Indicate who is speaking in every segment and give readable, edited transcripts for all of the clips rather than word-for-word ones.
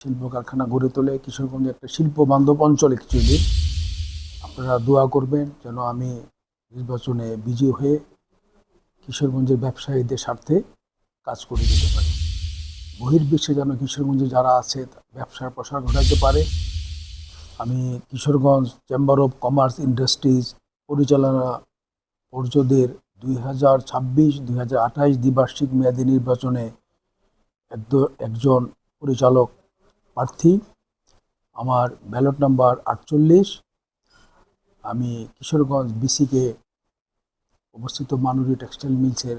Speaker 1: শিল্প কারখানা গড়ে তোলে কিশোরগঞ্জ একটা শিল্প বান্ধব অঞ্চল। অ্যাকচুয়ালি আপনারা দোয়া করবেন যেন আমি নির্বাচনে বিজয়ী হয়ে কিশোরগঞ্জের ব্যবসায়ীদের স্বার্থে কাজ করে যেতে পারি। বহির্বিশ্বে যেন কিশোরগঞ্জে যারা আছে ব্যবসার প্রসার ঘটাতে পারে। আমি Kishoreganj chamber of commerce industries পরিচালনা পর্ষদের 2026-2028 দ্বিবার্ষিক মেয়াদী নির্বাচনে একজন পরিচালক প্রার্থী। আমার ব্যালট নাম্বার 48। আমি কিশোরগঞ্জ বিসিকে অবস্থিত মানুরি টেক্সটাইল মিলসের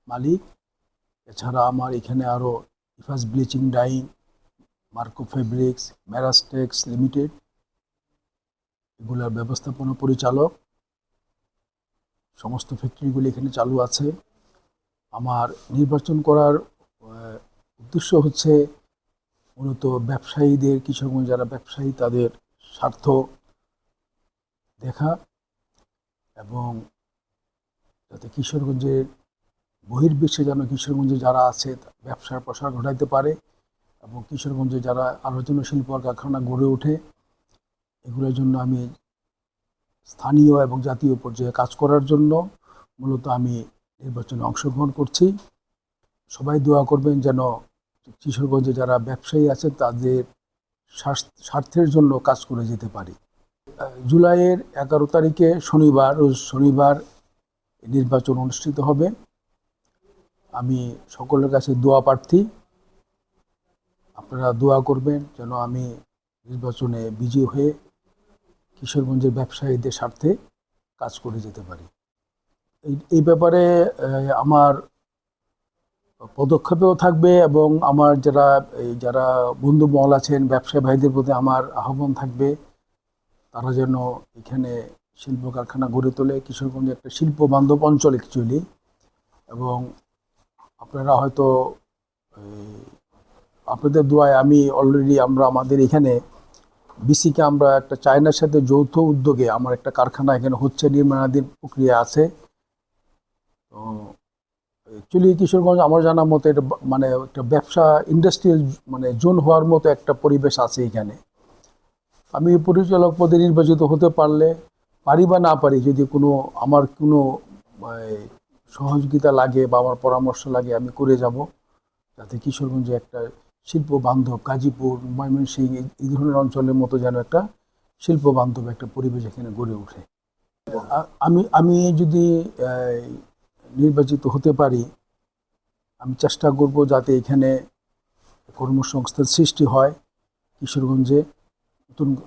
Speaker 1: মালিক। এছাড়া আমার এখানে আরও ইফাস ব্লিচিং ডাইং, মার্কো ফেব্রিক্স, ম্যারাস্টেক্স লিমিটেড এগুলোর ব্যবস্থাপনা পরিচালক। সমস্ত ফ্যাক্টরিগুলি এখানে চালু আছে। আমার নির্বাচন করার উদ্দেশ্য হচ্ছে মূলত ব্যবসায়ীদের, কিশোরগঞ্জ যারা ব্যবসায়ী তাদের স্বার্থ দেখা এবং যাতে কিশোরগঞ্জের বহির্বিশ্বে যেন কিশোরগঞ্জে যারা আছে ব্যবসার প্রসার ঘটাইতে পারে এবং কিশোরগঞ্জে যারা আরও যেন শিল্প কারখানা গড়ে ওঠে, এগুলোর জন্য আমি স্থানীয় এবং জাতীয় পর্যায়ে কাজ করার জন্য মূলত আমি নির্বাচনে অংশগ্রহণ করছি। সবাই দোয়া করবেন যেন কিশোরগঞ্জে যারা ব্যবসায়ী আছেন তাদের স্বার্থের জন্য কাজ করে যেতে পারি। জুলাইয়ের 11 তারিখে শনিবার নির্বাচন অনুষ্ঠিত হবে। আমি সকলের কাছে দোয়া প্রার্থী। আপনারা দোয়া করবেন যেন আমি নির্বাচনে বিজয়ী হয়ে কিশোরগঞ্জের ব্যবসায়ীদের স্বার্থে কাজ করে যেতে পারি। এই ব্যাপারে আমার পদক্ষেপেও থাকবে এবং আমার যারা বন্ধু মহল আছেন ব্যবসায়ী ভাইদের প্রতি আমার আহ্বান থাকবে তারা যেন এখানে শিল্প কারখানা গড়ে তোলে। কিশোরগঞ্জ একটা শিল্প বান্ধব অঞ্চল অ্যাকচুয়ালি, এবং আপনারা হয়তো আপনাদের দোয়ায় আমি অলরেডি আমাদের এখানে বিসিকে আমরা একটা চায়নার সাথে যৌথ উদ্যোগে আমার একটা কারখানা এখানে হচ্ছে, নির্মাণাধীন প্রক্রিয়া আছে। তো অ্যাকচুয়ালি কিশোরগঞ্জ আমার জানা মতো এটা মানে একটা ব্যবসা ইন্ডাস্ট্রিয়াল জোন হওয়ার মতো একটা পরিবেশ আছে এখানে। আমি পরিচালক পদে নির্বাচিত হতে পারি বা না পারি, যদি আমার কোনো সহযোগিতা লাগে বা আমার পরামর্শ লাগে আমি করে যাব, যাতে কিশোরগঞ্জে একটা শিল্প বান্ধব, গাজীপুর, ময়মনসিংহ এই ধরনের অঞ্চলের মতো যেন একটা শিল্প বান্ধব একটা পরিবেশ এখানে গড়ে ওঠে। আমি যদি নির্বাচিত হতে পারি আমি চেষ্টা করব যাতে এখানে কর্মসংস্থান সৃষ্টি হয় কিশোরগঞ্জে,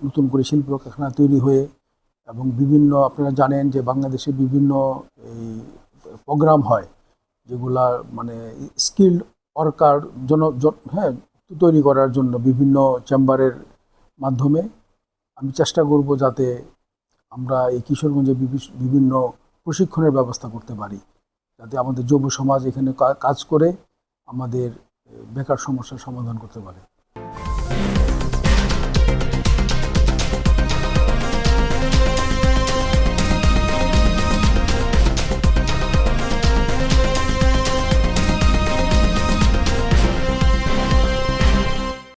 Speaker 1: নতুন করে শিল্প কারখানা তৈরি হয়ে, এবং আপনারা জানেন যে বাংলাদেশে বিভিন্ন এই প্রোগ্রাম হয় যেগুলা স্কিল্ড ওয়ার্কার তৈরি করার জন্য বিভিন্ন চেম্বারের মাধ্যমে আমি চেষ্টা করব যাতে আমরা এই কিশোরগঞ্জে বিভিন্ন প্রশিক্ষণের ব্যবস্থা করতে পারি, যাতে আমাদের যুব সমাজ এখানে কাজ করে আমাদের বেকার সমস্যার সমাধান করতে পারে।